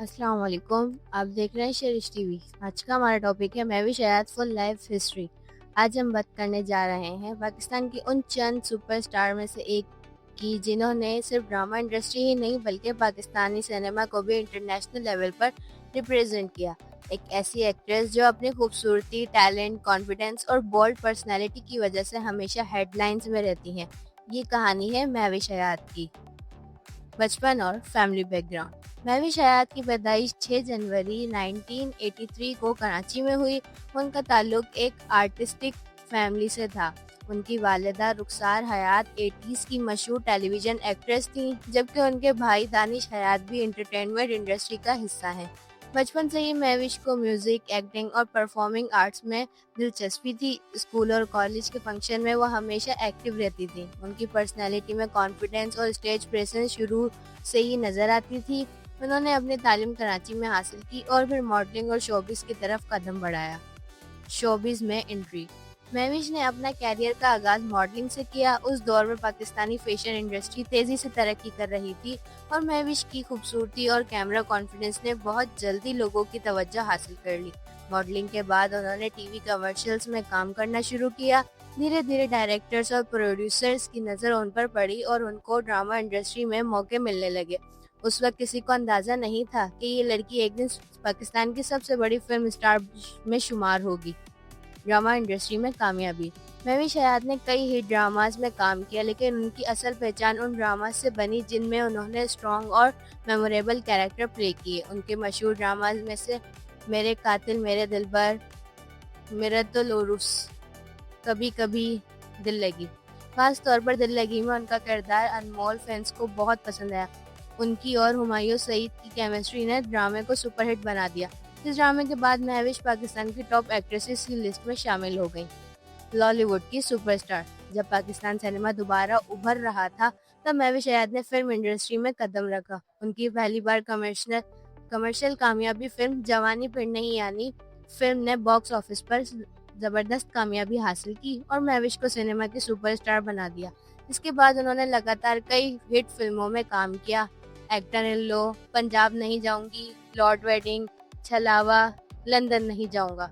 अस्सलाम वालेकुम। आप देख रहे हैं शेरिश टीवी। आज का हमारा टॉपिक है महविश हयात फुल लाइफ हिस्ट्री। आज हम बात करने जा रहे हैं पाकिस्तान की उन चंद सुपरस्टार में से एक की जिन्होंने सिर्फ ड्रामा इंडस्ट्री ही नहीं बल्कि पाकिस्तानी सिनेमा को भी इंटरनेशनल लेवल पर रिप्रेजेंट किया। एक ऐसी एक्ट्रेस जो अपनी खूबसूरती, टैलेंट, कॉन्फिडेंस और बोल्ड पर्सनैलिटी की वजह से हमेशा हेडलाइंस में रहती हैं। ये कहानी है महविश हयात की। बचपन और फैमिली बैकग्राउंड। महविश हयात की पैदाइश 6 जनवरी 1983 को कराची में हुई। उनका ताल्लुक एक आर्टिस्टिक फैमिली से था। उनकी वालिदा रुखसार हयात 80s की मशहूर टेलीविजन एक्ट्रेस थीं, जबकि उनके भाई दानिश हयात भी एंटरटेनमेंट इंडस्ट्री का हिस्सा हैं। बचपन से ही महविश को म्यूजिक, एक्टिंग और परफॉर्मिंग आर्ट्स में दिलचस्पी थी। स्कूल और कॉलेज के फंक्शन में वो हमेशा एक्टिव रहती थी। उनकी पर्सनैलिटी में कॉन्फिडेंस और स्टेज प्रेजेंस शुरू से ही नजर आती थी। उन्होंने अपनी तालीम कराची में हासिल की और फिर मॉडलिंग और शोबिस की तरफ कदम बढ़ाया। शोबिस में एंट्री। महविश ने अपना कैरियर का आगाज मॉडलिंग से किया। उस दौर में पाकिस्तानी फैशन इंडस्ट्री तेजी से तरक्की कर रही थी और महविश की खूबसूरती और कैमरा कॉन्फिडेंस ने बहुत जल्दी लोगों की तवज्जो हासिल कर ली। मॉडलिंग के बाद उन्होंने टीवी कमर्शियल्स में काम करना शुरू किया। धीरे धीरे डायरेक्टर्स और प्रोड्यूसर्स की नज़र उन पर पड़ी और उनको ड्रामा इंडस्ट्री में मौके मिलने लगे। उस वक्त किसी को अंदाजा नहीं था कि ये लड़की एक दिन पाकिस्तान की सबसे बड़ी फिल्म स्टार में शुमार होगी। ड्रामा इंडस्ट्री में कामयाबी। महविश हयात ने कई हिट ड्रामास में काम किया, लेकिन उनकी असल पहचान उन ड्रामास से बनी जिनमें उन्होंने स्ट्रॉन्ग और मेमोरेबल कैरेक्टर प्ले किए। उनके मशहूर ड्रामास में से मेरे कातिल मेरे दिलबर, मिरतुल उरुस, कभी कभी दिल लगी। खास तौर पर दिल लगी में उनका किरदार अनमोल फैंस को बहुत पसंद आया। उनकी और हुमायूं सईद की केमिस्ट्री ने ड्रामे को सुपरहिट बना दिया। इस ड्रामे के बाद महविश पाकिस्तान की टॉप एक्ट्रेसेस की लिस्ट में शामिल हो गईं। लॉलीवुड की सुपरस्टार। जब पाकिस्तान सिनेमा दोबारा उभर रहा था, तब महविश हयात ने फिल्म इंडस्ट्री में कदम रखा। उनकी पहली बार कमर्शियल कामयाबी फिल्म जवानी फिर नहीं यानी फिल्म ने बॉक्स ऑफिस पर जबरदस्त कामयाबी हासिल की और महविश को सिनेमा की सुपरस्टार बना दिया। इसके बाद उन्होंने लगातार कई हिट फिल्मों में काम किया। एक्टर इन लो, पंजाब नहीं जाऊंगी, लॉर्ड वेडिंग, छलावा, लंदन नहीं जाऊंगा।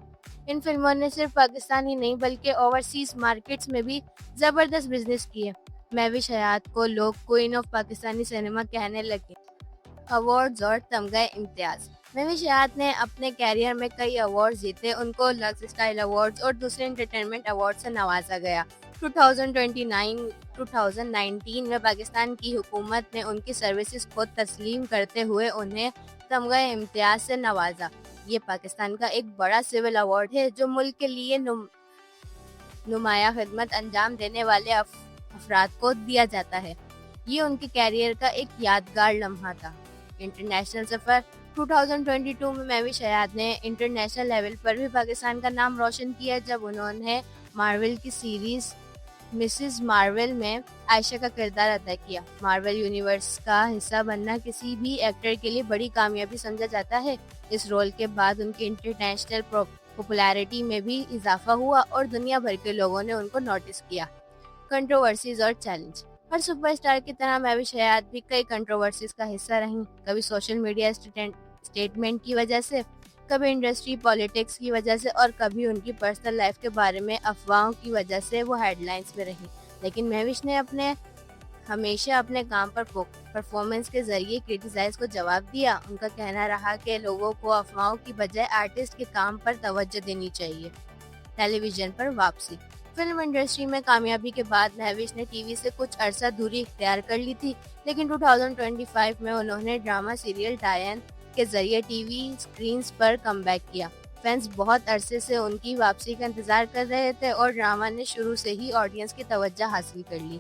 इन फिल्मों ने सिर्फ पाकिस्तान ही नहीं बल्कि ओवरसीज मार्केट्स में भी जबरदस्त बिजनेस किए। महविश हयात को लोग क्वीन ऑफ पाकिस्तानी सिनेमा कहने लगे। अवार्ड्स और तमगा इम्तियाज। महविश हयात ने अपने कैरियर में कई अवार्ड्स जीते। उनको लक्स स्टाइल अवार्ड्स और दूसरे एंटरटेनमेंट अवार्ड से नवाजा गया। 2019 में पाकिस्तान की हुकूमत ने उनकी सर्विसेज को तस्लीम करते हुए उन्हें तमगा इम्तियाज से नवाजा। ये पाकिस्तान का एक बड़ा सिविल अवार्ड है जो मुल्क के लिए नुमाया खिदमत अंजाम देने वाले अफराद को दिया जाता है। ये उनके कैरियर का एक यादगार लम्हा था। इंटरनेशनल सफर। 2022 में महविश हयात ने इंटरनेशनल लेवल पर भी पाकिस्तान का नाम रोशन किया जब उन्होंने मार्वल की सीरीज मिसेस मार्वल में आयशा का किरदार अदा किया। मार्वल यूनिवर्स का हिस्सा बनना किसी भी एक्टर के लिए बड़ी कामयाबी समझा जाता है। इस रोल के बाद उनकी इंटरनेशनल पॉपुलैरिटी में भी इजाफा हुआ और दुनिया भर के लोगों ने उनको नोटिस किया। कंट्रोवर्सीज और चैलेंज। हर सुपरस्टार की तरह महविश हयात भी कई कंट्रोवर्सीज का हिस्सा रहीं। कभी सोशल मीडिया स्टेटमेंट की वजह से, कभी इंडस्ट्री पॉलिटिक्स की वजह से और कभी उनकी पर्सनल लाइफ के बारे में अफवाहों की वजह से वो हेडलाइंस में रही। लेकिन महविश ने हमेशा अपने काम पर परफॉर्मेंस के जरिए क्रिटिसाइज को जवाब दिया। उनका कहना रहा कि लोगों को अफवाहों की बजाय आर्टिस्ट के काम पर तवज्जो देनी चाहिए। टेलीविजन पर वापसी। फिल्म इंडस्ट्री में कामयाबी के बाद महविश ने टीवी से कुछ अरसा दूरी इख्तियार कर ली थी, लेकिन 2025 में उन्होंने ड्रामा सीरियल डायन के जरिए टीवी स्क्रीन्स पर कमबैक किया। फैंस बहुत अरसे से उनकी वापसी का इंतजार कर रहे थे और ड्रामा ने शुरू से ही ऑडियंस की तवज्जो हासिल कर ली।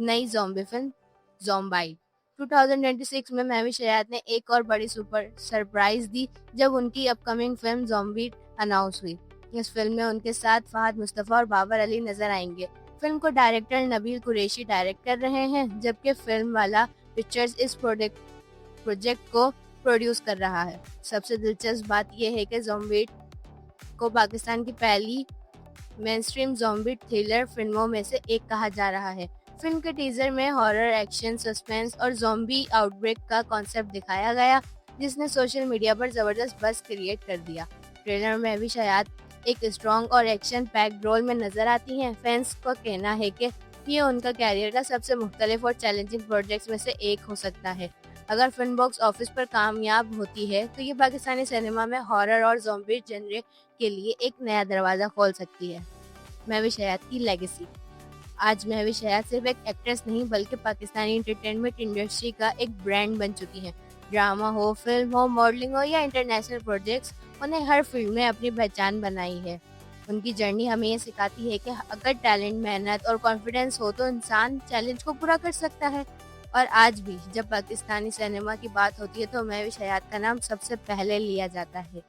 नई ज़ॉम्बी फिल्म ज़ॉम्बाइट। 2026 में महविश हयात ने एक और बड़ी सुपर सरप्राइज दी जब उनकी अपकमिंग फिल्म ज़ॉम्बी अनाउंस हुई। इस फिल्म में उनके साथ फहद मुस्तफा और बाबर अली नजर आएंगे। फिल्म को डायरेक्टर नबील कुरैशी डायरेक्ट कर रहे हैं, जबकि फिल्म वाला पिक्चर्स इस प्रोजेक्ट को प्रोड्यूस कर रहा है। सबसे दिलचस्प बात यह है कि ज़ॉम्बी को पाकिस्तान की पहली मेनस्ट्रीम ज़ॉम्बी थ्रिलर फिल्मों में से एक कहा जा रहा है। फिल्म के टीजर में हॉरर, एक्शन, सस्पेंस और ज़ॉम्बी आउटब्रेक का कॉन्सेप्ट दिखाया गया। जिसने सोशल मीडिया पर जबरदस्त बज़ क्रिएट कर दिया। ट्रेलर में महविश हयात एक स्ट्रॉन्ग और एक्शन पैक्ड रोल में नजर आती हैं। फैंस का कहना है कि ये उनका कैरियर का सबसे मुख्तलिफ और चैलेंजिंग प्रोजेक्ट्स में से एक हो सकता है। अगर फिल्म बॉक्स ऑफिस पर कामयाब होती है तो ये पाकिस्तानी सिनेमा में हॉरर और ज़ॉम्बी जनरे के लिए एक नया दरवाज़ा खोल सकती है। महविश हयात की लेगेसी। आज महविश हयात सिर्फ एक एक्ट्रेस नहीं बल्कि पाकिस्तानी एंटरटेनमेंट इंडस्ट्री का एक ब्रांड बन चुकी हैं। ड्रामा हो, फिल्म हो, मॉडलिंग हो या इंटरनेशनल प्रोजेक्ट्स, उन्हें हर फील्ड में अपनी पहचान बनाई है। उनकी जर्नी हमें ये सिखाती है कि अगर टैलेंट, मेहनत और कॉन्फिडेंस हो तो इंसान चैलेंज को पूरा कर सकता है। और आज भी जब पाकिस्तानी सिनेमा की बात होती है तो महविश हयात का नाम सबसे पहले लिया जाता है।